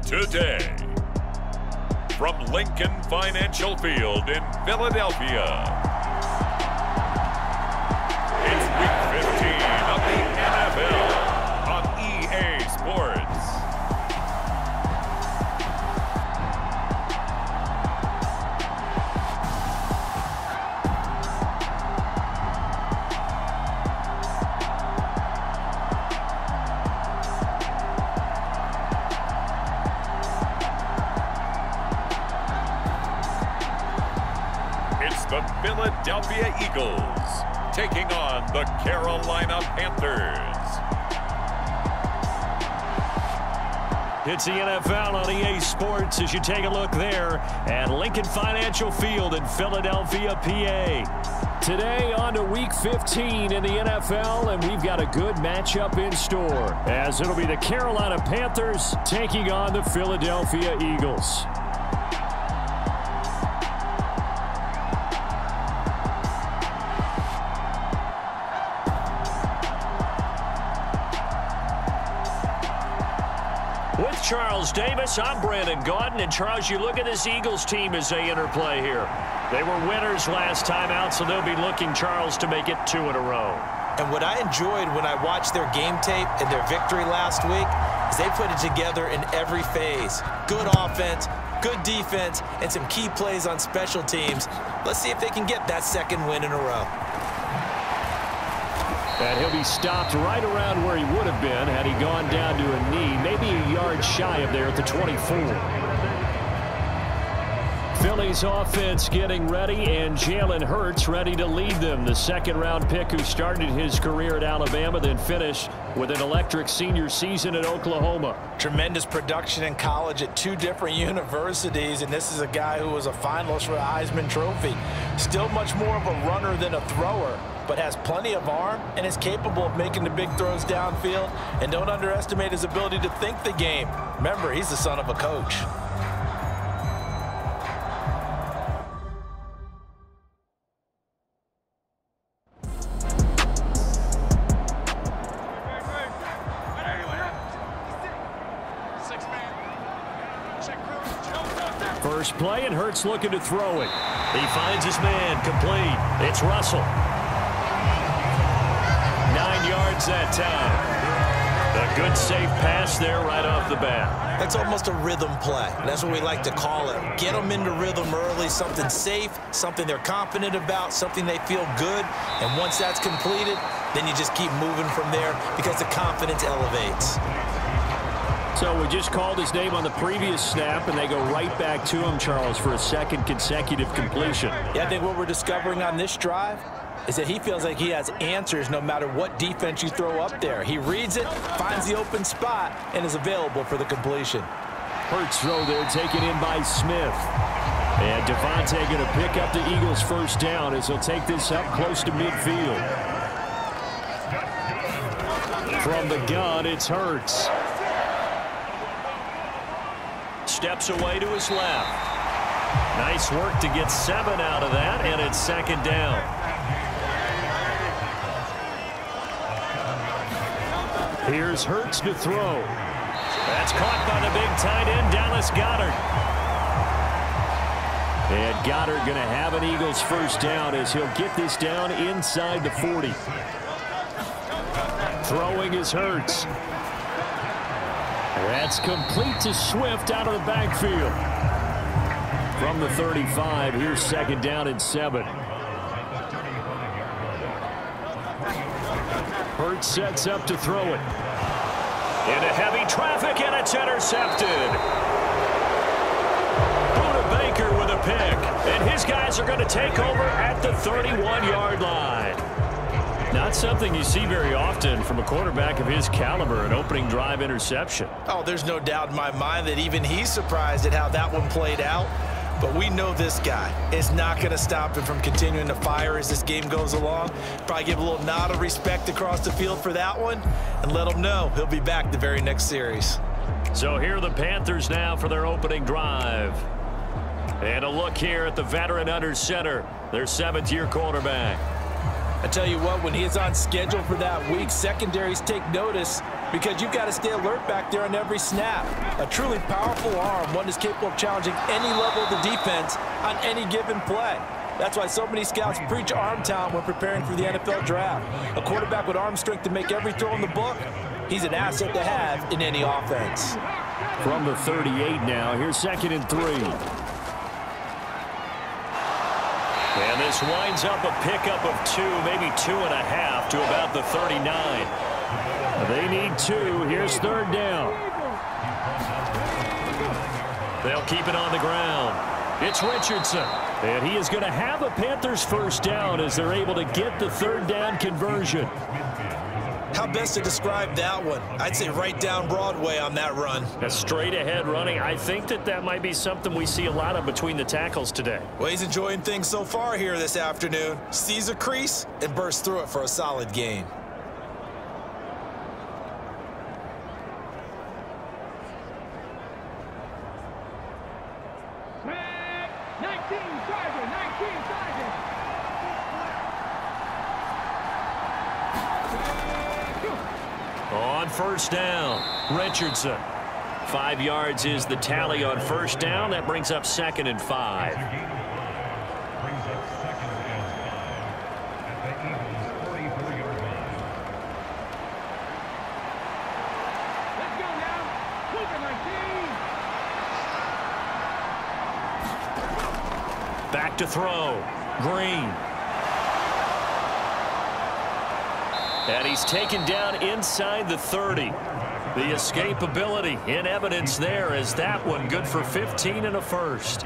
today. From Lincoln Financial Field in Philadelphia, it's Week 15 of the NFL on EA Sports. The Philadelphia Eagles taking on the Carolina Panthers. It's the NFL on EA Sports as you take a look there at Lincoln Financial Field in Philadelphia, PA. Today on to Week 15 in the NFL, and we've got a good matchup in store as it'll be the Carolina Panthers taking on the Philadelphia Eagles. With Charles Davis, I'm Brandon Gaudin. And Charles, you look at this Eagles team as they interplay here. They were winners last time out, so they'll be looking, Charles, to make it 2 in a row. And what I enjoyed when I watched their game tape and their victory last week is they put it together in every phase. Good offense, good defense, and some key plays on special teams. Let's see if they can get that 2nd win in a row. And he'll be stopped right around where he would have been had he gone down to a knee, maybe a yard shy of there at the 24. Philly's offense getting ready, and Jalen Hurts ready to lead them. The 2nd-round pick who started his career at Alabama, then finished with an electric senior season at Oklahoma. Tremendous production in college at 2 different universities, and this is a guy who was a finalist for the Heisman Trophy. Still much more of a runner than a thrower, but has plenty of arm and is capable of making the big throws downfield. And don't underestimate his ability to think the game. Remember, he's the son of a coach. First play, and Hurts looking to throw it. He finds his man, complete. It's Russell. 9 yards that time. A good, safe pass there right off the bat. That's almost a rhythm play. That's what we like to call it. Get them into rhythm early, something safe, something they're confident about, something they feel good. And once that's completed, then you just keep moving from there because the confidence elevates. So we just called his name on the previous snap, and they go right back to him, Charles, for a 2nd consecutive completion. Yeah, I think what we're discovering on this drive is that he feels like he has answers no matter what defense you throw up there. He reads it, finds the open spot, and is available for the completion. Hurts throw there taken in by Smith. And Devontae going to pick up the Eagles' 1st down as he'll take this up close to midfield. From the gun, it's Hurts. Steps away to his left. Nice work to get 7 out of that, and it's 2nd down. Here's Hurts to throw. That's caught by the big tight end, Dallas Goedert. And Goedert going to have an Eagles 1st down as he'll get this down inside the 40. Throwing is Hurts. That's complete to Swift out of the backfield. From the 35, here's 2nd down and 7. Hurts sets up to throw it. Into heavy traffic, and it's intercepted. Buda Baker with a pick, and his guys are going to take over at the 31-yard line. Not something you see very often from a quarterback of his caliber, an opening drive interception. Oh, there's no doubt in my mind that even he's surprised at how that one played out. But we know this guy is not going to stop him from continuing to fire as this game goes along. Probably give a little nod of respect across the field for that one and let him know he'll be back the very next series. So here are the Panthers now for their opening drive. And a look here at the veteran under center, their 7th-year quarterback. I tell you what, when he is on schedule for that week, secondaries take notice because you've got to stay alert back there on every snap. A truly powerful arm, one that's capable of challenging any level of the defense on any given play. That's why so many scouts preach arm talent when preparing for the NFL draft. A quarterback with arm strength to make every throw in the book, he's an asset to have in any offense. From the 38 now, here's 2nd and 3. And this winds up a pickup of 2, maybe 2.5 to about the 39. They need 2. Here's 3rd down. They'll keep it on the ground. It's Richardson. And he is going to have a Panthers 1st down as they're able to get the 3rd down conversion. How best to describe that one? I'd say right down Broadway on that run. A straight ahead running. I think that might be something we see a lot of between the tackles today. Well, he's enjoying things so far here this afternoon. Sees a crease and bursts through it for a solid gain. On 1st down, Richardson. 5 yards is the tally on 1st down. That brings up 2nd and 5. Let's go now. Back to throw. Green. And he's taken down inside the 30. The escapability in evidence there as that one good for 15 and a 1st.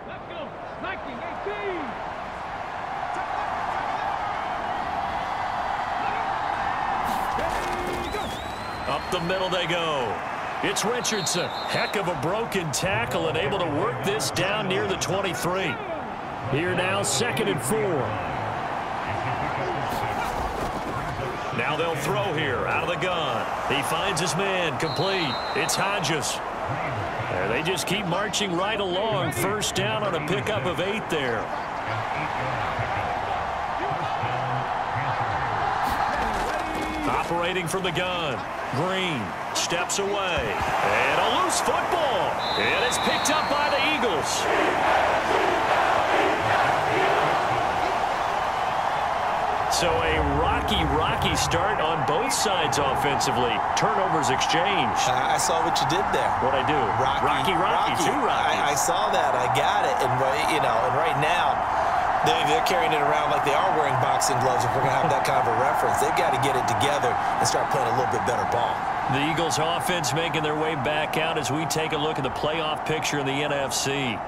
Let's go. 19-18. Up the middle they go. It's Richardson. Heck of a broken tackle and able to work this down near the 23. Here now, 2nd and 4. Now they'll throw here out of the gun. He finds his man complete. It's Hodges. And they just keep marching right along. 1st down on a pickup of 8 there. Operating from the gun. Green steps away. And a loose football. And it's picked up by the Eagles. So a rocky start on both sides offensively. Turnovers exchanged. I saw what you did there. What'd I do? Rocky. Two Rockies. I saw that. I got it. And right now, they're carrying it around like they are wearing boxing gloves. If we're going to have that kind of a reference, they've got to get it together and start playing a little bit better ball. The Eagles offense making their way back out as we take a look at the playoff picture in the NFC.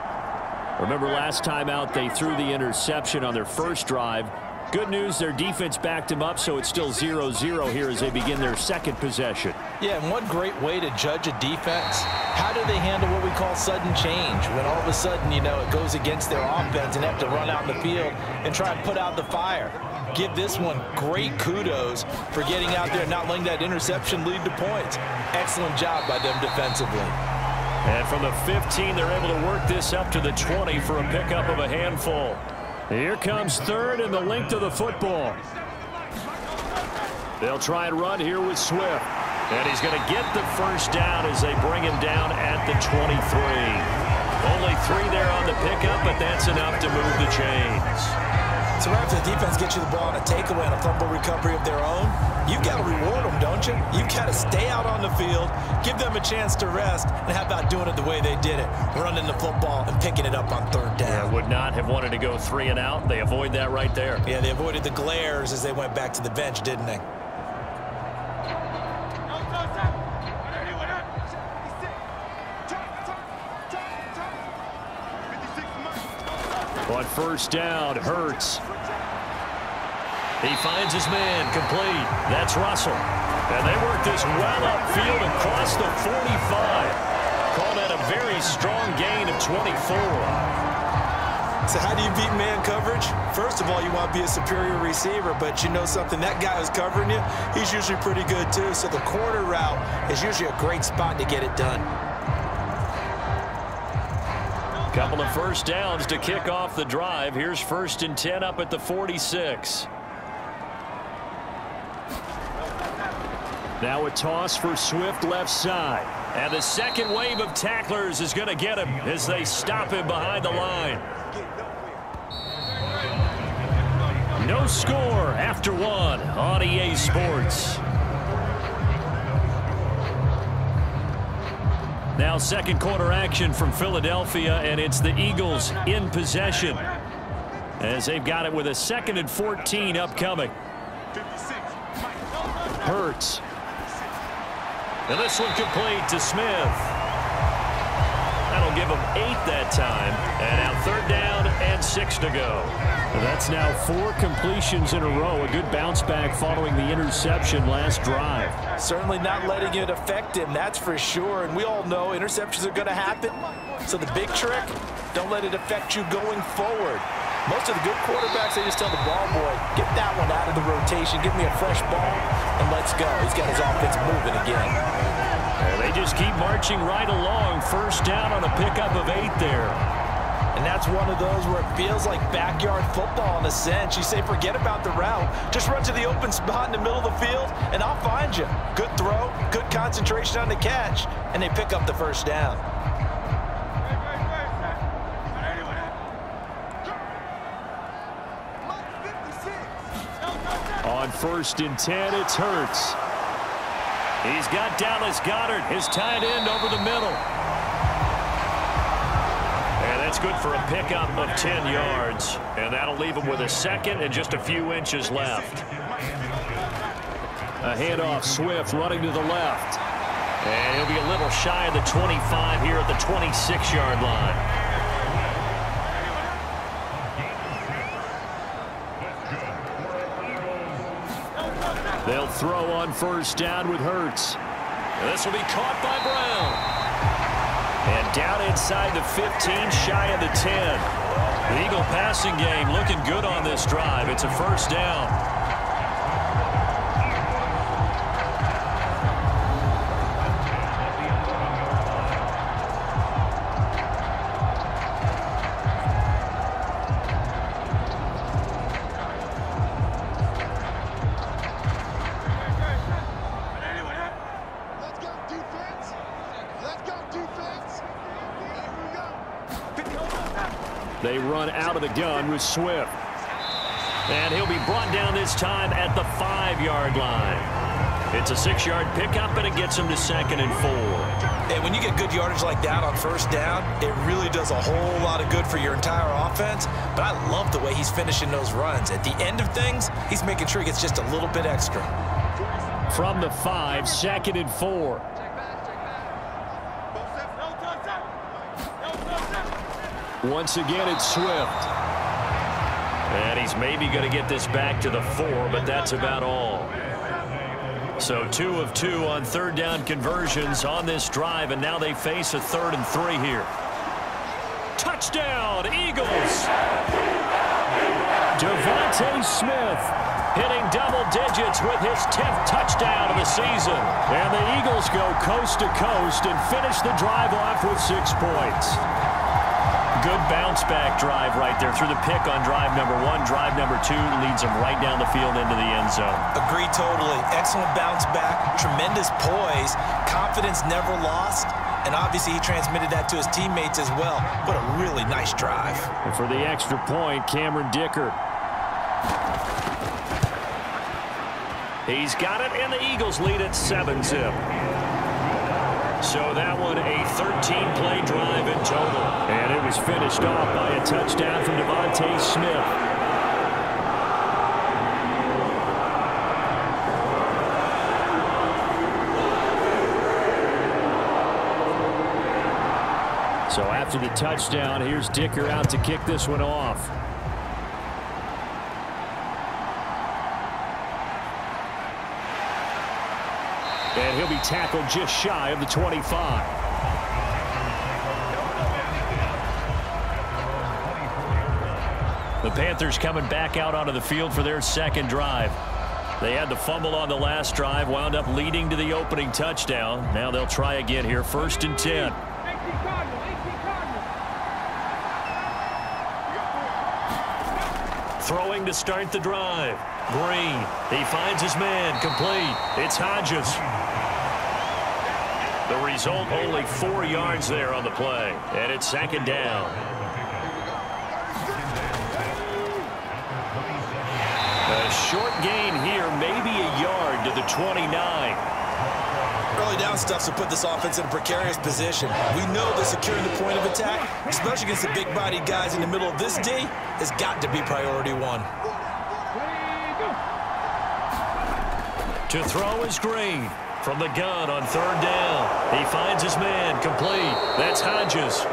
Remember last time out, they threw the interception on their first drive. Good news, their defense backed him up, so it's still 0-0 here as they begin their 2nd possession. Yeah, and one great way to judge a defense, how do they handle what we call sudden change? When all of a sudden, it goes against their offense and have to run out in the field and try and put out the fire. Give this one great kudos for getting out there and not letting that interception lead to points. Excellent job by them defensively. And from the 15, they're able to work this up to the 20 for a pickup of a handful. Here comes 3rd and the length of the football. They'll try and run here with Swift. And he's going to get the 1st down as they bring him down at the 23. Only 3 there on the pickup, but that's enough to move the chains. So right after the defense gets you the ball on a takeaway and a fumble recovery of their own, you've got to reward them, don't you? You've got to stay out on the field, give them a chance to rest, and how about doing it the way they did it, running the football and picking it up on 3rd down. Yeah, would not have wanted to go 3 and out. They avoid that right there. Yeah, they avoided the glares as they went back to the bench, didn't they? On 1st down, Hurts. He finds his man complete. That's Russell. And they work this well upfield across the 45. Call that a very strong gain of 24. So how do you beat man coverage? First of all, you want to be a superior receiver, but you know something, that guy who's covering you, he's usually pretty good too. So the corner route is usually a great spot to get it done. Couple of first downs to kick off the drive. Here's 1st and 10 up at the 46. Now a toss for Swift left side. And the second wave of tacklers is going to get him as they stop him behind the line. No score after one on EA Sports. Now second quarter action from Philadelphia, and it's the Eagles in possession as they've got it with a 2nd and 14 upcoming. Hurts. And this one complete to Smith. That'll give him 8 that time. And now 3rd down and 6 to go. That's now 4 completions in a row. A good bounce back following the interception last drive. Certainly not letting it affect him, that's for sure. And we all know interceptions are going to happen. So the big trick, don't let it affect you going forward. Most of the good quarterbacks, they just tell the ball boy, get that one out of the rotation, give me a fresh ball, and let's go. He's got his offense moving again. And they just keep marching right along. 1st down on a pickup of 8 there. And that's one of those where it feels like backyard football in a sense. You say, forget about the route. Just run to the open spot in the middle of the field, and I'll find you. Good throw, good concentration on the catch, and they pick up the 1st down. On 1st and 10, it's Hurts. He's got Dallas Goedert, his tight end, over the middle. And that's good for a pickup of 10 yards. And that'll leave him with a 2nd and just a few inches left. A handoff, Swift running to the left. And he'll be a little shy of the 25 here at the 26-yard line. They'll throw on 1st down with Hurts. This will be caught by Brown. And down inside the 15, shy of the 10. The Eagle passing game looking good on this drive. It's a 1st down. They run out of the gun with Swift. And he'll be brought down this time at the 5-yard line. It's a 6-yard pickup, and it gets him to 2nd and 4. And when you get good yardage like that on 1st down, it really does a whole lot of good for your entire offense. But I love the way he's finishing those runs. At the end of things, he's making sure he gets just a little bit extra. From the 5, 2nd and 4. Once again, it's Swift. And he's maybe going to get this back to the 4, but that's about all. So 2 of 2 on 3rd down conversions on this drive, and now they face a 3rd and 3 here. Touchdown, Eagles! Devontae Smith hitting double digits with his 10th touchdown of the season. And the Eagles go coast to coast and finish the drive off with 6 points. Good bounce-back drive right there through the pick on drive number 1. Drive number 2 leads them right down the field into the end zone. Agree totally. Excellent bounce-back, tremendous poise, confidence never lost, and obviously he transmitted that to his teammates as well. What a really nice drive. And for the extra point, Cameron Dicker. He's got it, and the Eagles lead at 7-zip. So that one a 13-play drive in total. And it was finished off by a touchdown from Devontae Smith. So after the touchdown, here's Dicker out to kick this one off. And he'll be tackled just shy of the 25. The Panthers coming back out onto the field for their second drive. They had the fumble on the last drive, wound up leading to the opening touchdown. Now they'll try again here, 1st and 10. Throwing to start the drive. Green. He finds his man. Complete. It's Hodges. The result, only 4 yards there on the play. And it's 2nd down. A short gain here, maybe a yard to the 29. Early down stuff to put this offense in a precarious position. We know that securing the point of attack, especially against the big-bodied guys in the middle of this D, has got to be priority 1. To throw is Green. From the gun on 3rd down. He finds his man. Complete. That's Hodges.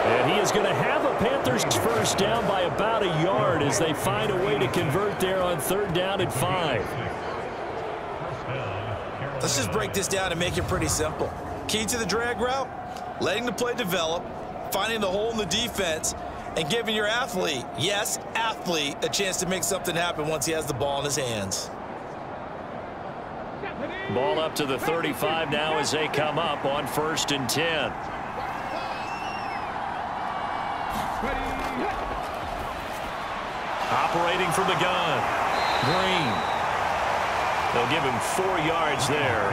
And he is going to have a Panthers first down by about a yard as they find a way to convert there on 3rd down and 5. Let's just break this down and make it pretty simple. Key to the drag route, letting the play develop, finding the hole in the defense, and giving your athlete, yes, athlete, a chance to make something happen once he has the ball in his hands. Ball up to the 35 now as they come up on 1st and 10. Operating from the gun. Green. They'll give him 4 yards there.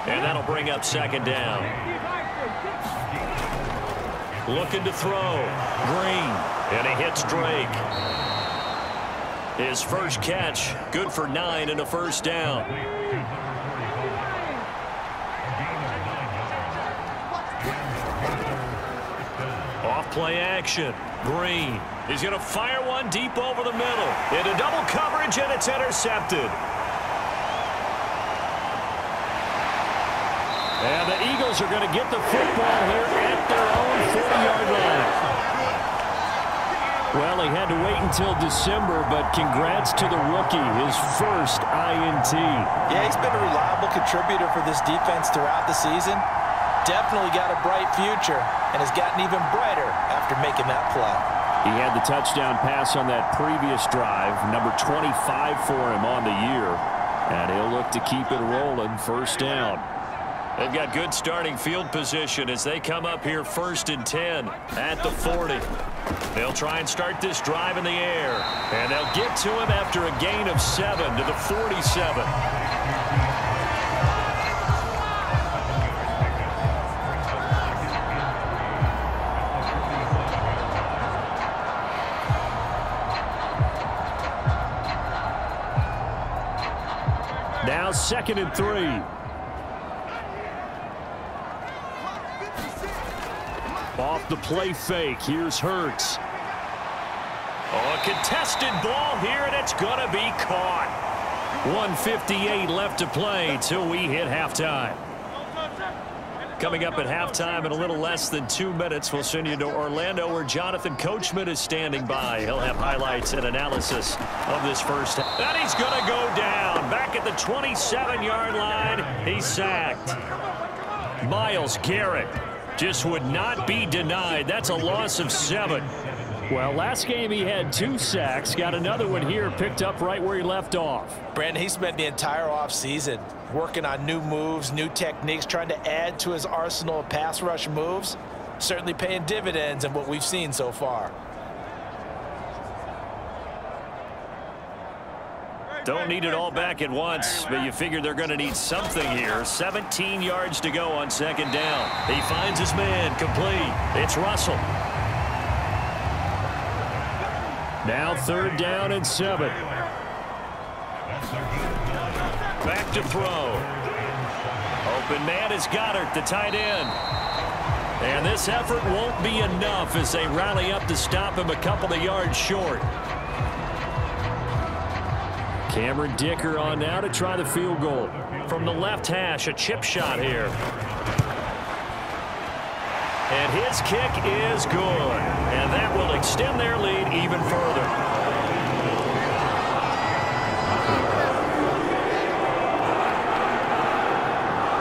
And that'll bring up 2nd down. Looking to throw. Green. And he hits Drake. His first catch, good for 9 and a first down. Off play action. Green. He's going to fire one deep over the middle. Into double coverage, and it's intercepted. And the Eagles are going to get the football here at their own 40-yard line. Well, he had to wait until December, but congrats to the rookie, his first INT. Yeah, he's been a reliable contributor for this defense throughout the season. Definitely got a bright future and has gotten even brighter after making that play. He had the touchdown pass on that previous drive, number 25 for him on the year. And he'll look to keep it rolling, 1st down. They've got good starting field position as they come up here 1st and 10 at the 40. They'll try and start this drive in the air. And they'll get to him after a gain of 7 to the 47. Now 2nd and 3. Off the play fake. Here's Hurts. Oh, a contested ball here, and it's going to be caught. 1:58 left to play till we hit halftime. Coming up at halftime in a little less than 2 minutes, we'll send you to Orlando where Jonathan Coachman is standing by. He'll have highlights and analysis of this first half. And he's going to go down. Back at the 27-yard line, he's sacked. Myles Garrett just would not be denied. That's a loss of 7. Well, last game he had 2 sacks. Got another one here, picked up right where he left off. Brandon, he spent the entire offseason working on new moves, new techniques, trying to add to his arsenal of pass rush moves. Certainly paying dividends in what we've seen so far. Don't need it all back at once, but you figure they're going to need something here. 17 yards to go on 2nd down. He finds his man. Complete. It's Russell. Now 3rd down and 7. Back to throw. Open man is Goddard, the tight end. And this effort won't be enough as they rally up to stop him a couple of yards short. Cameron Dicker on now to try the field goal. From the left hash, a chip shot here. And his kick is good. And that will extend their lead even further.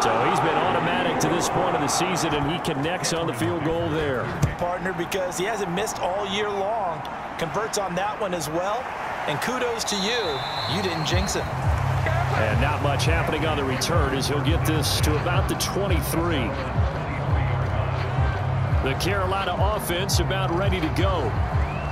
So he's been automatic to this point of the season, and he connects on the field goal there. Partner, because he hasn't missed all year long. Converts on that one as well. And kudos to you. You didn't jinx him. And not much happening on the return as he'll get this to about the 23. The Carolina offense about ready to go.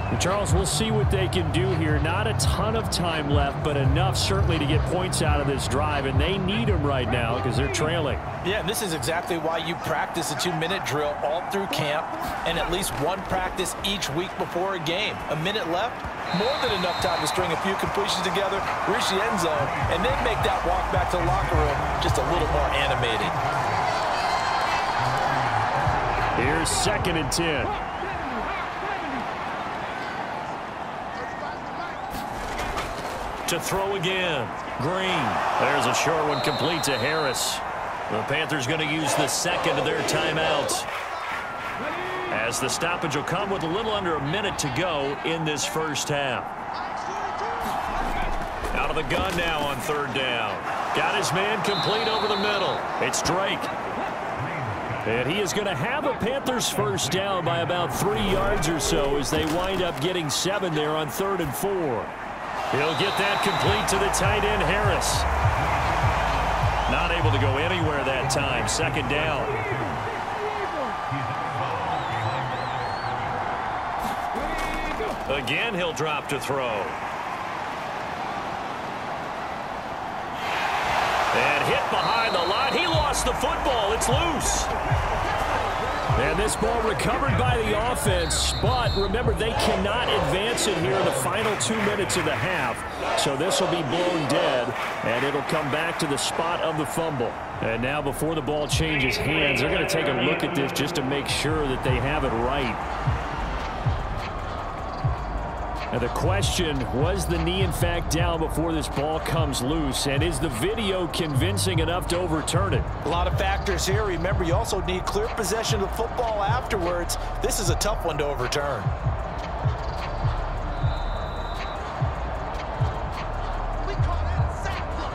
And Charles, we'll see what they can do here. Not a ton of time left, but enough certainly to get points out of this drive, and they need them right now because they're trailing. Yeah, and this is exactly why you practice a 2-minute drill all through camp and at least one practice each week before a game. A minute left, more than enough time to string a few completions together, reach the end zone, and then make that walk back to the locker room just a little more animated. Here's 2nd and 10. To throw again. Green. There's a short one complete to Harris. The Panthers going to use the second of their timeouts, as the stoppage will come with a little under a minute to go in this first half. Out of the gun now on 3rd down. Got his man complete over the middle. It's Drake. And he is going to have a Panthers first down by about 3 yards or so as they wind up getting 7 there on 3rd and 4. He'll get that complete to the tight end, Harris. Not able to go anywhere that time. 2nd down. Again, he'll drop to throw. And hit behind the line. He lost the football. It's loose. And this ball recovered by the offense, but remember, they cannot advance it here in the final 2 minutes of the half. So this will be blown dead, and it'll come back to the spot of the fumble. And now before the ball changes hands, they're going to take a look at this just to make sure that they have it right. And the question, was the knee in fact down before this ball comes loose? And is the video convincing enough to overturn it? A lot of factors here. Remember, you also need clear possession of the football afterwards. This is a tough one to overturn.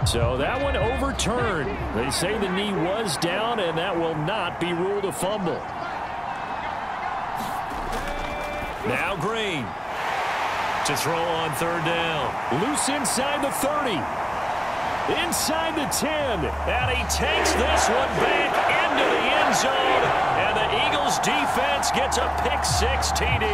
So that one overturned. They say the knee was down, and that will not be ruled a fumble. Now Green. To throw on 3rd down. Loose inside the 30. Inside the 10. And he takes this one back into the end zone. And the Eagles defense gets a pick-6 TD.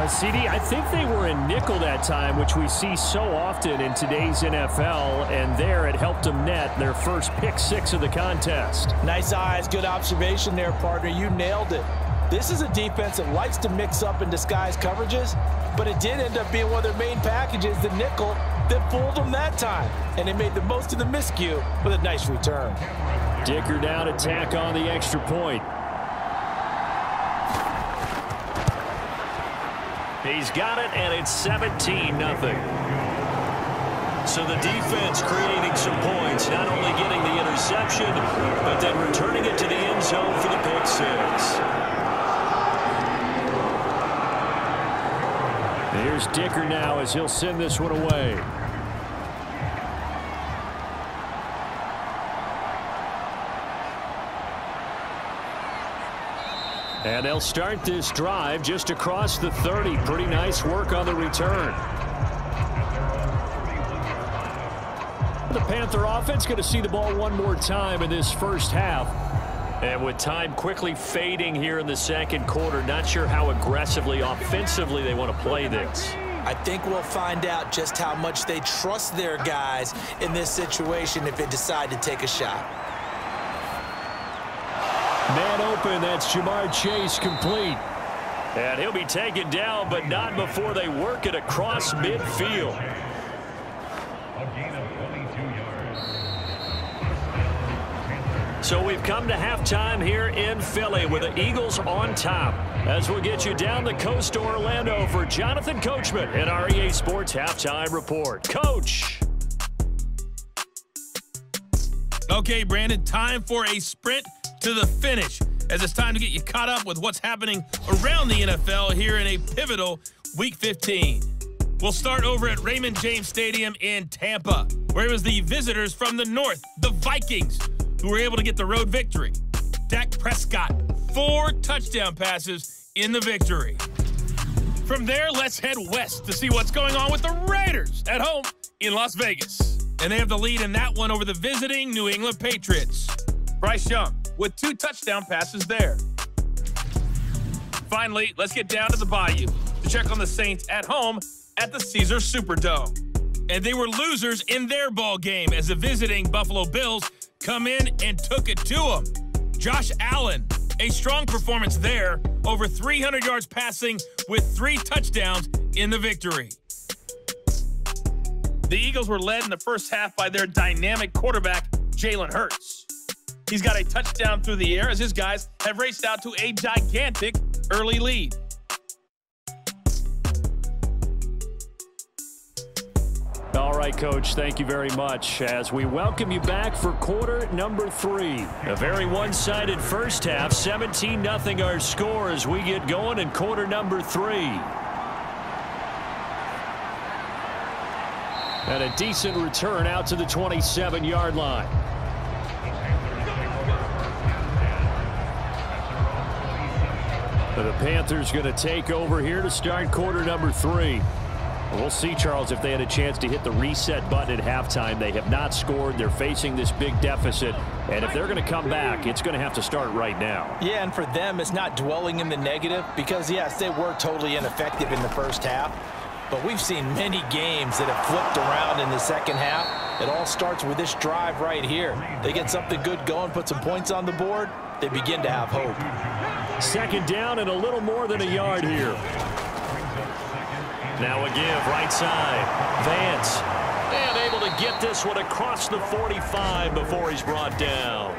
CD, I think they were in nickel that time, which we see so often in today's NFL. And there it helped them net their first pick-6 of the contest. Nice eyes. Good observation there, partner. You nailed it. This is a defense that likes to mix up and disguise coverages, but it did end up being one of their main packages, the nickel, that fooled them that time. And they made the most of the miscue with a nice return. Dicker down to tack on the extra point. He's got it, and it's 17-0. So the defense creating some points, not only getting the interception, but then returning it to the end zone for the pick-6. Here's Dicker now as he'll send this one away. And they'll start this drive just across the 30. Pretty nice work on the return. The Panther offense going to see the ball one more time in this first half. And with time quickly fading here in the second quarter, not sure how aggressively, offensively they want to play this. I think we'll find out just how much they trust their guys in this situation if they decide to take a shot. Man open, that's Jamar Chase complete. And he'll be taken down, but not before they work it across midfield. So we've come to halftime here in Philly with the Eagles on top. As we'll get you down the coast to Orlando for Jonathan Coachman in our EA Sports Halftime Report. Coach. Okay, Brandon, time for a sprint to the finish, as it's time to get you caught up with what's happening around the NFL here in a pivotal Week 15. We'll start over at Raymond James Stadium in Tampa, where it was the visitors from the north, the Vikings, who were able to get the road victory. Dak Prescott, 4 touchdown passes in the victory. From there, let's head west to see what's going on with the Raiders at home in Las Vegas. And they have the lead in that one over the visiting New England Patriots. Bryce Young with 2 touchdown passes there. Finally, let's get down to the Bayou to check on the Saints at home at the Caesars Superdome. And they were losers in their ball game as the visiting Buffalo Bills come in and took it to them. Josh Allen, a strong performance there, over 300 yards passing with 3 touchdowns in the victory. The Eagles were led in the first half by their dynamic quarterback, Jalen Hurts. He's got a touchdown through the air as his guys have raced out to a gigantic early lead. All right, Coach, thank you very much as we welcome you back for quarter number 3. A very one-sided first half, 17-0 our score as we get going in quarter number 3. And a decent return out to the 27-yard line. The Panthers going to take over here to start quarter number 3. We'll see, Charles, if they had a chance to hit the reset button at halftime. They have not scored. They're facing this big deficit. And if they're going to come back, it's going to have to start right now. Yeah, and for them, it's not dwelling in the negative because, yes, they were totally ineffective in the first half. But we've seen many games that have flipped around in the second half. It all starts with this drive right here. They get something good going, put some points on the board, they begin to have hope. Second down and a little more than a yard here. Now a give, right side. Vance. And able to get this one across the 45 before he's brought down.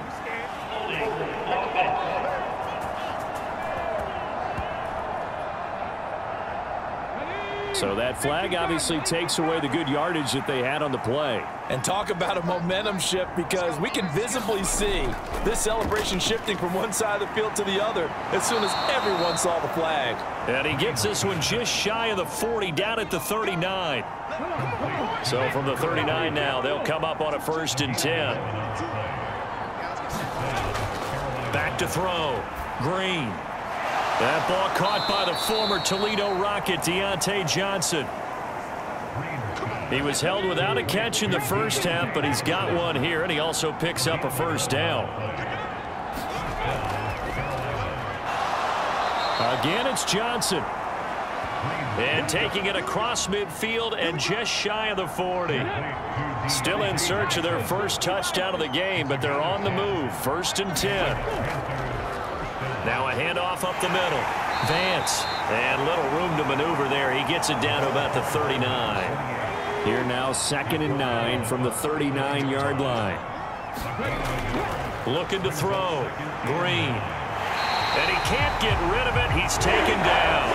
So that flag obviously takes away the good yardage that they had on the play. And talk about a momentum shift because we can visibly see this celebration shifting from one side of the field to the other as soon as everyone saw the flag. And he gets this one just shy of the 40, down at the 39. So from the 39 now, they'll come up on a 1st and 10. Back to throw. Green. That ball caught by the former Toledo Rocket, Deontay Johnson. He was held without a catch in the first half, but he's got one here, and he also picks up a 1st down. Again, it's Johnson. And taking it across midfield and just shy of the 40. Still in search of their first touchdown of the game, but they're on the move. 1st and 10. Now a handoff up the middle. Vance. And little room to maneuver there. He gets it down to about the 39. Here now 2nd and 9 from the 39-yard line. Looking to throw. Green. And he can't get rid of it. He's taken down.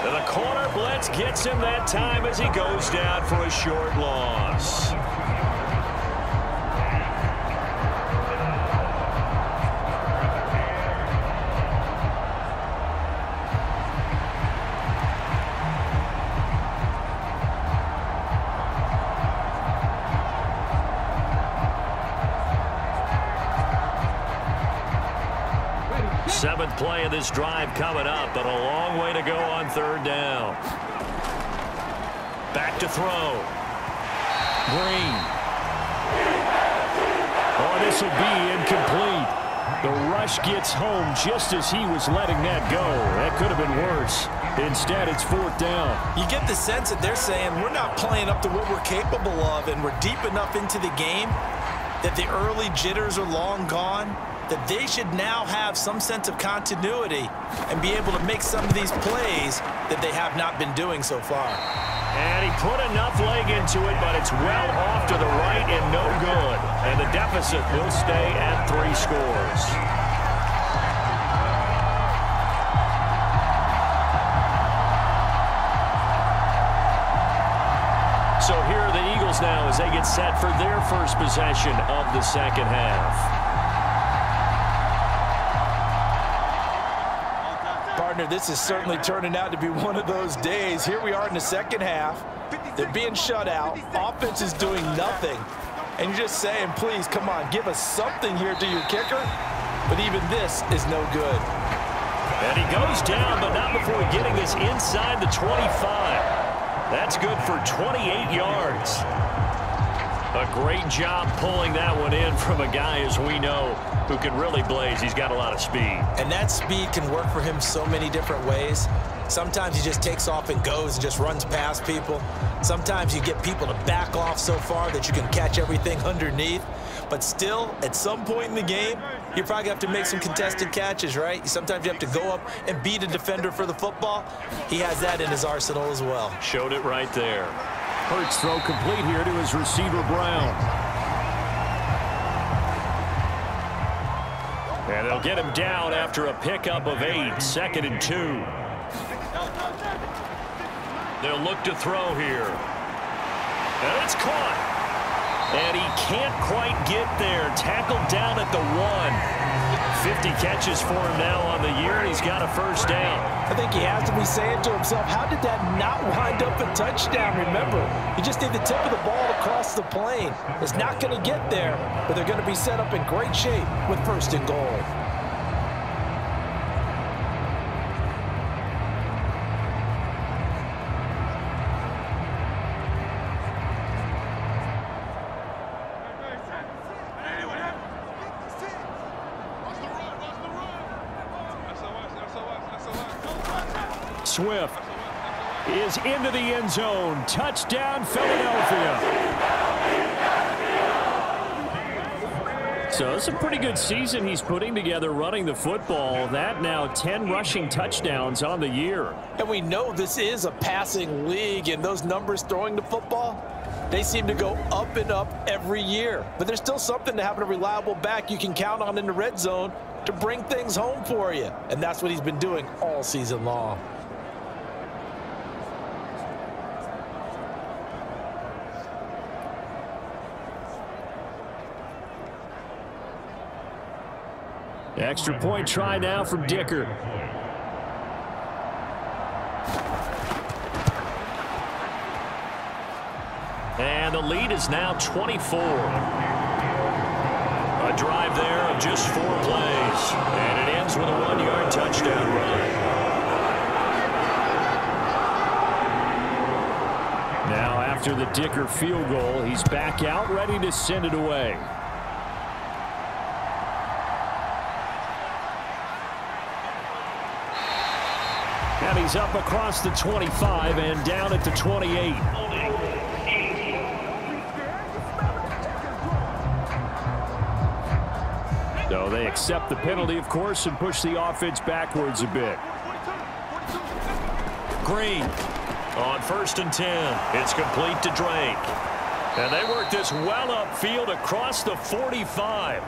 The corner blitz gets him that time as he goes down for a short loss. Seventh play of this drive coming up, but a long way to go on 3rd down. Back to throw. Green. Oh, this will be incomplete. The rush gets home just as he was letting that go. That could have been worse. Instead, it's 4th down. You get the sense that they're saying we're not playing up to what we're capable of, and we're deep enough into the game that the early jitters are long gone, that they should now have some sense of continuity and be able to make some of these plays that they have not been doing so far. And he put enough leg into it, but it's well off to the right and no good. And the deficit will stay at 3 scores. So here are the Eagles now as they get set for their first possession of the second half. This is certainly turning out to be one of those days. Here we are in the second half. They're being shut out. Offense is doing nothing. and you're just saying, please, come on, give us something here to your kicker. But even this is no good. And he goes down, but not before getting this inside the 25. That's good for 28 yards. A great job pulling that one in from a guy, as we know, who can really blaze. He's got a lot of speed. And that speed can work for him so many different ways. Sometimes he just takes off and goes and just runs past people. Sometimes you get people to back off so far that you can catch everything underneath. But still, at some point in the game, you probably have to make some contested catches, right? Sometimes you have to go up and beat a defender for the football. He has that in his arsenal as well. Showed it right there. Hurts throw complete here to his receiver, Brown. And they'll get him down after a pickup of 8, 2nd and 2. They'll look to throw here. And it's caught. And he can't quite get there. Tackled down at the 1. 50 catches for him now on the year. He's got a first down. I think he has to be saying to himself, how did that not wind up a touchdown? Remember, you just need the tip of the ball to cross the plane. It's not going to get there, but they're going to be set up in great shape with 1st and goal. Swift is into the end zone. Touchdown, Philadelphia. So it's a pretty good season he's putting together running the football. That now 10 rushing touchdowns on the year. And we know this is a passing league, and those numbers throwing the football, they seem to go up and up every year. But there's still something to having a reliable back you can count on in the red zone to bring things home for you. And that's what he's been doing all season long. Extra point try now from Dicker. And the lead is now 24. A drive there of just 4 plays. And it ends with a 1-yard touchdown run. Now after the Dicker field goal, he's back out ready to send it away. And he's up across the 25 and down at the 28. So they accept the penalty, of course, and push the offense backwards a bit. Green on 1st and 10. It's complete to Drake. And they work this well upfield across the 45.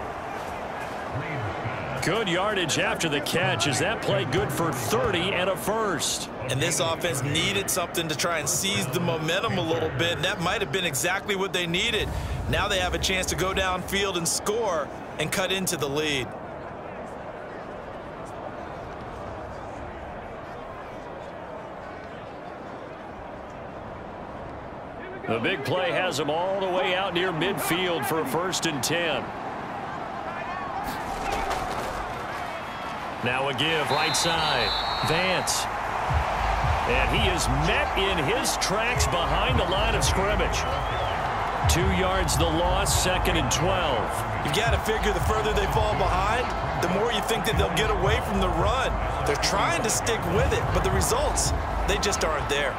Good yardage after the catch. Is that play good for 30 and a first? And this offense needed something to try and seize the momentum a little bit, and that might have been exactly what they needed. Now they have a chance to go downfield and score and cut into the lead. The big play has them all the way out near midfield for a 1st and 10. Now a give right side. Vance. And he is met in his tracks behind the line of scrimmage. 2 yards the loss, 2nd and 12. You've got to figure the further they fall behind, the more you think that they'll get away from the run. They're trying to stick with it, but the results, they just aren't there.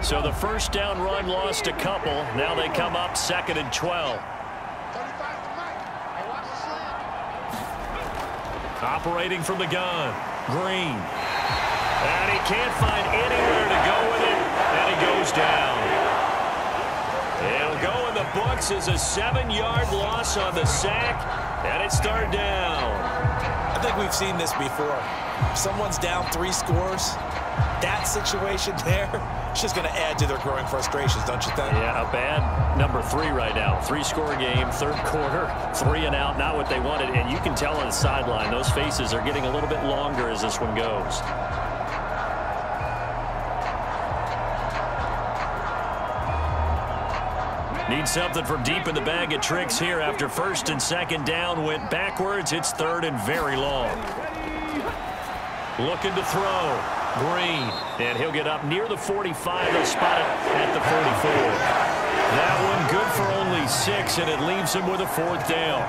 So the first down run lost a couple. Now they come up 2nd and 12. Operating from the gun. Green. And he can't find anywhere to go with it. And he goes down. It'll go in the books as a 7-yard loss on the sack. And it's 3rd down. I think we've seen this before. If someone's down 3 scores, that situation there, it's just going to add to their growing frustrations, don't you think? Yeah, a bad number 3 right now. 3-score game, third quarter, 3 and out, not what they wanted. And you can tell on the sideline, those faces are getting a little bit longer as this one goes. Need something from deep in the bag of tricks here after first and second down went backwards. It's third and very long. Looking to throw. Green. And he'll get up near the 45. They'll spot it at the 44. That one good for only 6, and it leaves him with a 4th down.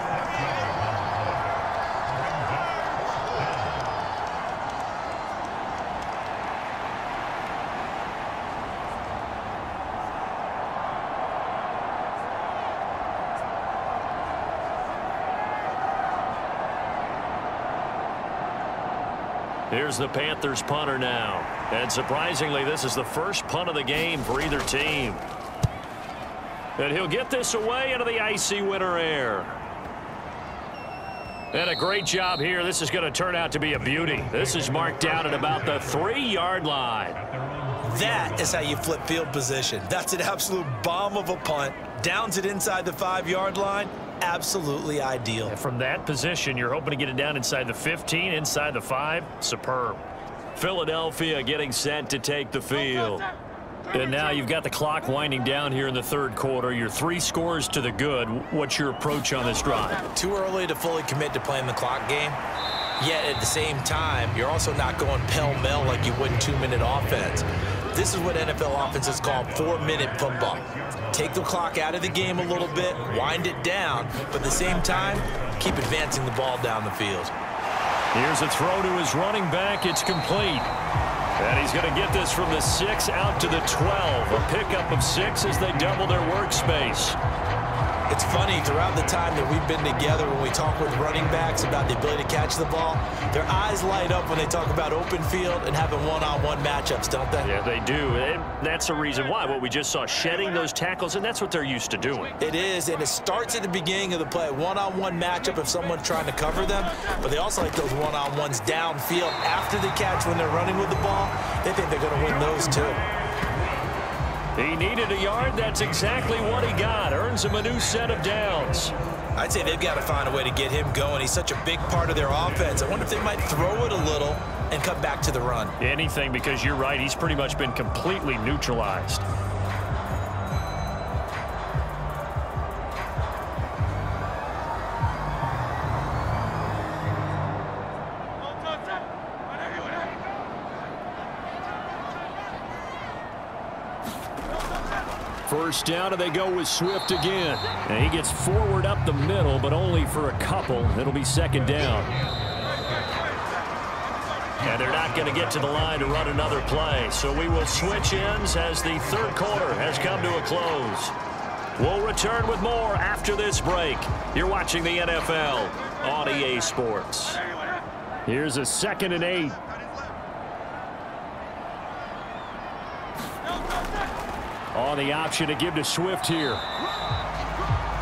Here's the Panthers punter now. And surprisingly, this is the first punt of the game for either team. And he'll get this away into the icy winter air. And a great job here. This is going to turn out to be a beauty. This is marked down at about the 3-yard line. That is how you flip field position. That's an absolute bomb of a punt. Downs it inside the 5-yard line. Absolutely ideal. And from that position, you're hoping to get it down inside the 15, inside the 5. Superb. Philadelphia getting set to take the field. And now you've got the clock winding down here in the third quarter. You're 3 scores to the good. What's your approach on this drive? Too early to fully commit to playing the clock game. Yet at the same time, you're also not going pell-mell like you would in 2-minute offense. This is what NFL offenses call 4-minute football. Take the clock out of the game a little bit, wind it down, but at the same time, keep advancing the ball down the field. Here's a throw to his running back. It's complete. And he's going to get this from the 6 out to the 12. A pickup of 6 as they double their workspace. It's funny, throughout the time that we've been together, when we talk with running backs about the ability to catch the ball, their eyes light up when they talk about open field and having one-on-one matchups, don't they? Yeah, they do. And that's the reason why. What we just saw, shedding those tackles, and that's what they're used to doing. It is, and it starts at the beginning of the play. One-on-one matchup if someone's trying to cover them, but they also like those one-on-ones downfield after the catch when they're running with the ball. They think they're going to win those too. He needed a yard. That's exactly what he got. Earns him a new set of downs. I'd say they've got to find a way to get him going. He's such a big part of their offense. I wonder if they might throw it a little and come back to the run. Anything, because you're right. He's pretty much been completely neutralized. First down, and they go with Swift again. And he gets forward up the middle, but only for a couple. It'll be second down. And they're not going to get to the line to run another play. So we will switch ends as the third quarter has come to a close. We'll return with more after this break. You're watching the NFL on EA Sports. Here's a 2nd and 8. On the option to give to Swift here.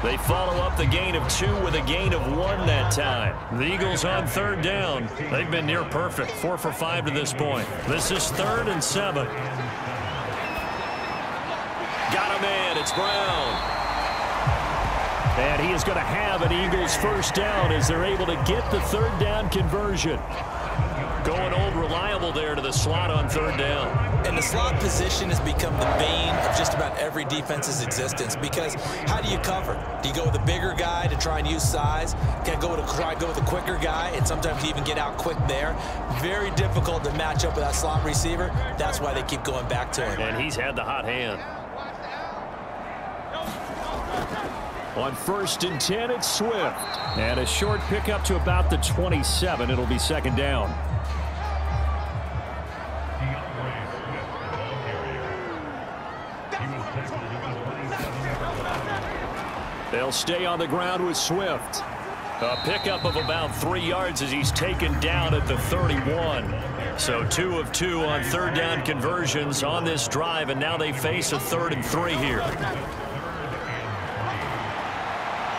They follow up the gain of 2 with a gain of 1 that time. The Eagles on third down. They've been near perfect. 4 for 5 to this point. This is 3rd and 7. Got a man. It's Brown. And he is going to have an Eagles first down as they're able to get the third down conversion. Going old reliable there to the slot on third down. And the slot position has become the bane of just about every defense's existence, because how do you cover? Do you go with a bigger guy to try and use size? Can I try and go with a quicker guy and sometimes even get out quick there? Very difficult to match up with that slot receiver. That's why they keep going back to him. And he's had the hot hand. On 1st and 10, it's Swift. And a short pickup to about the 27. It'll be second down. They'll stay on the ground with Swift. A pickup of about 3 yards as he's taken down at the 31. So 2 of 2 on third down conversions on this drive, and now they face a 3rd and 3 here.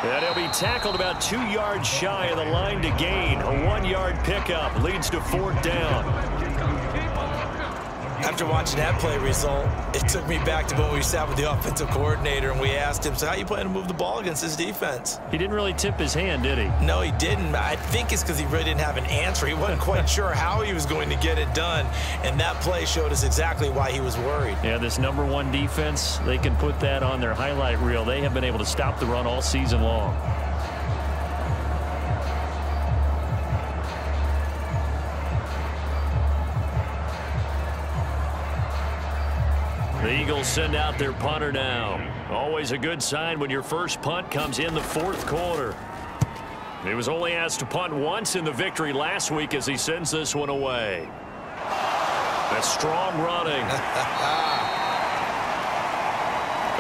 And he'll be tackled about 2 yards shy of the line to gain. A 1-yard pickup leads to 4th down. After watching that play result, it took me back to when we sat with the offensive coordinator and we asked him, so how you plan to move the ball against this defense? He didn't really tip his hand, did he? No, he didn't. I think it's because he really didn't have an answer. He wasn't quite sure how he was going to get it done, and that play showed us exactly why he was worried. Yeah, this #1 defense, they can put that on their highlight reel. They have been able to stop the run all season long. The Eagles send out their punter now. Always a good sign when your first punt comes in the 4th quarter. He was only asked to punt once in the victory last week as he sends this one away. That's strong running.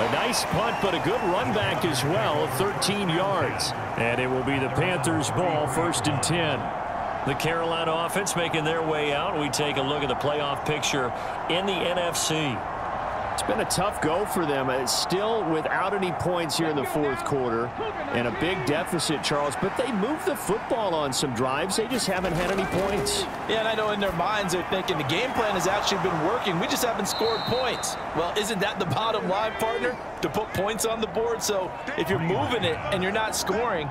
A nice punt, but a good run back as well, 13 yards. And it will be the Panthers' ball, 1st and 10. The Carolina offense making their way out. We take a look at the playoff picture in the NFC. It's been a tough go for them. It's still without any points here in the 4th quarter and a big deficit, Charles, but they moved the football on some drives. They just haven't had any points. Yeah, and I know in their minds they're thinking the game plan has actually been working. We just haven't scored points. Well, isn't that the bottom line, partner? To put points on the board. So if you're moving it and you're not scoring,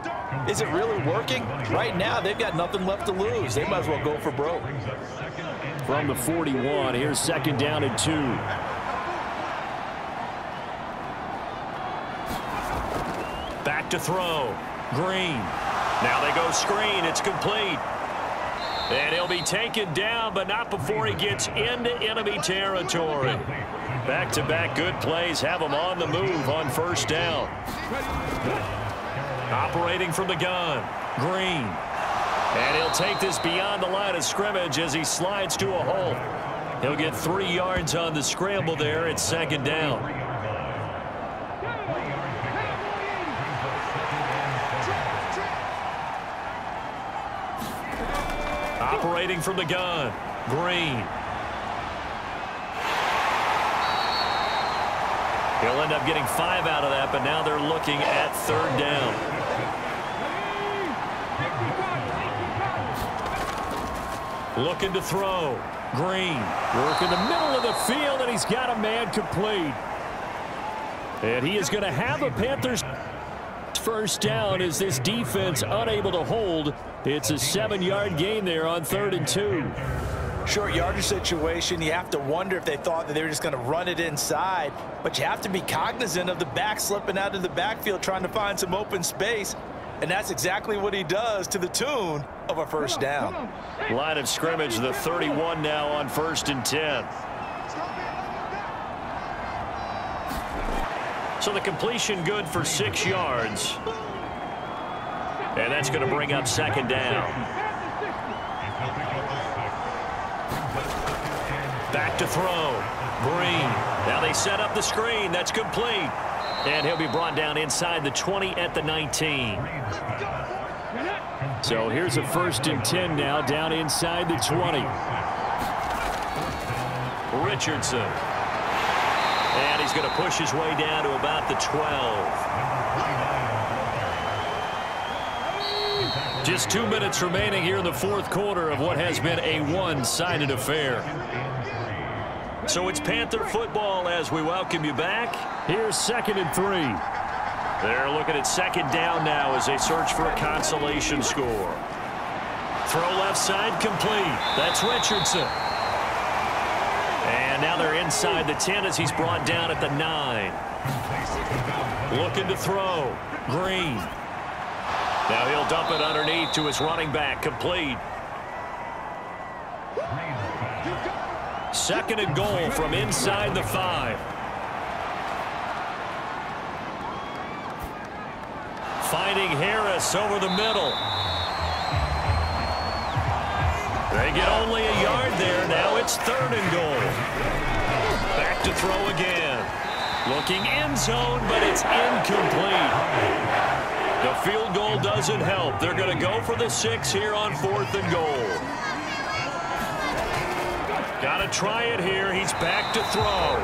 is it really working? Right now, they've got nothing left to lose. They might as well go for broke. From the 41, here's 2nd down and 2. Back to throw. Green. Now they go screen. It's complete. And he'll be taken down, but not before he gets into enemy territory. Back-to-back good plays have him on the move on 1st down. Operating from the gun. Green. And he'll take this beyond the line of scrimmage as he slides to a hole. He'll get 3 yards on the scramble there. It's 2nd down. Operating from the gun. Green. He'll end up getting 5 out of that, but now they're looking at 3rd down. Looking to throw. Green. Work in the middle of the field, and he's got a man complete. And he is going to have a Panthers 1st down as this defense unable to hold. It's a 7-yard gain there on 3rd and 2. Short yardage situation, you have to wonder if they thought that they were just going to run it inside. But you have to be cognizant of the back slipping out of the backfield trying to find some open space. And that's exactly what he does to the tune of a 1st down. Line of scrimmage, the 31 now on 1st and 10. So the completion good for 6 yards. And that's going to bring up 2nd down. Back to throw. Green. Now they set up the screen. That's complete. And he'll be brought down inside the 20 at the 19. So here's a 1st and 10 now down inside the 20. Richardson. And he's going to push his way down to about the 12. Just 2 minutes remaining here in the 4th quarter of what has been a one-sided affair. So it's Panther football as we welcome you back. Here's 2nd and 3. They're looking at 2nd down now as they search for a consolation score. Throw left side complete. That's Richardson. And now they're inside the 10 as he's brought down at the 9. Looking to throw. Green. Now he'll dump it underneath to his running back. Complete. 2nd and goal from inside the 5. Finding Harris over the middle. They get only a yard there. Now it's 3rd and goal. Back to throw again. Looking end zone, but it's incomplete. The field goal doesn't help. They're going to go for the 6 here on 4th and goal. Got to try it here. He's back to throw.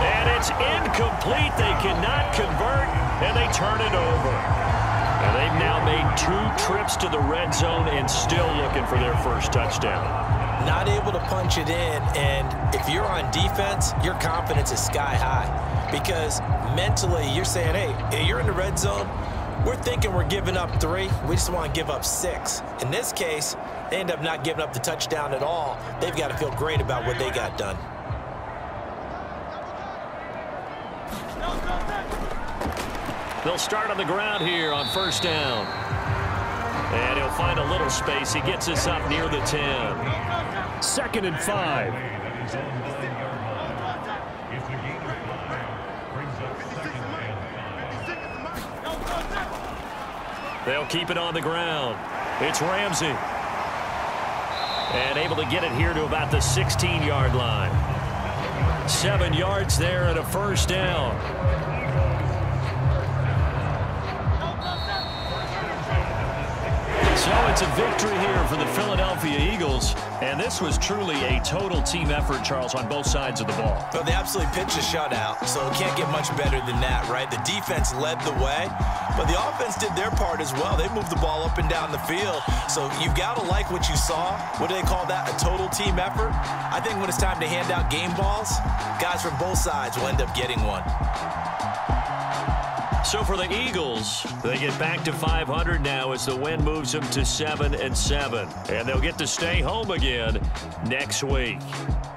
And it's incomplete. They cannot convert, and they turn it over. And they've now made 2 trips to the red zone and still looking for their first touchdown. not able to punch it in, and if you're on defense, your confidence is sky high because mentally you're saying, hey, you're in the red zone, we're thinking we're giving up 3, we just want to give up 6. In this case, they end up not giving up the touchdown at all. They've got to feel great about what they got done. They'll start on the ground here on first down. And he'll find a little space. He gets us up near the 10. 2nd and 5. They'll keep it on the ground. It's Ramsey. And able to get it here to about the 16-yard line. 7 yards there and a first down. So it's a victory here for the Philadelphia Eagles. And this was truly a total team effort, Charles, on both sides of the ball. Well, they absolutely pitched a shutout, so it can't get much better than that, right? The defense led the way, but the offense did their part as well. They moved the ball up and down the field. So you've got to like what you saw. What do they call that? A total team effort? I think when it's time to hand out game balls, guys from both sides will end up getting one. So for the Eagles, they get back to 500 now as the win moves them to 7-7. And they'll get to stay home again next week.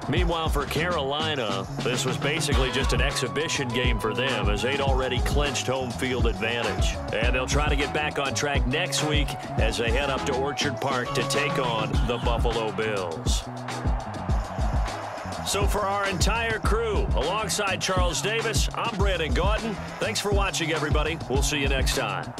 Meanwhile, for Carolina, this was basically just an exhibition game for them as they'd already clinched home field advantage. And they'll try to get back on track next week as they head up to Orchard Park to take on the Buffalo Bills. So for our entire crew, alongside Charles Davis, I'm Brandon Gaudin. Thanks for watching, everybody. We'll see you next time.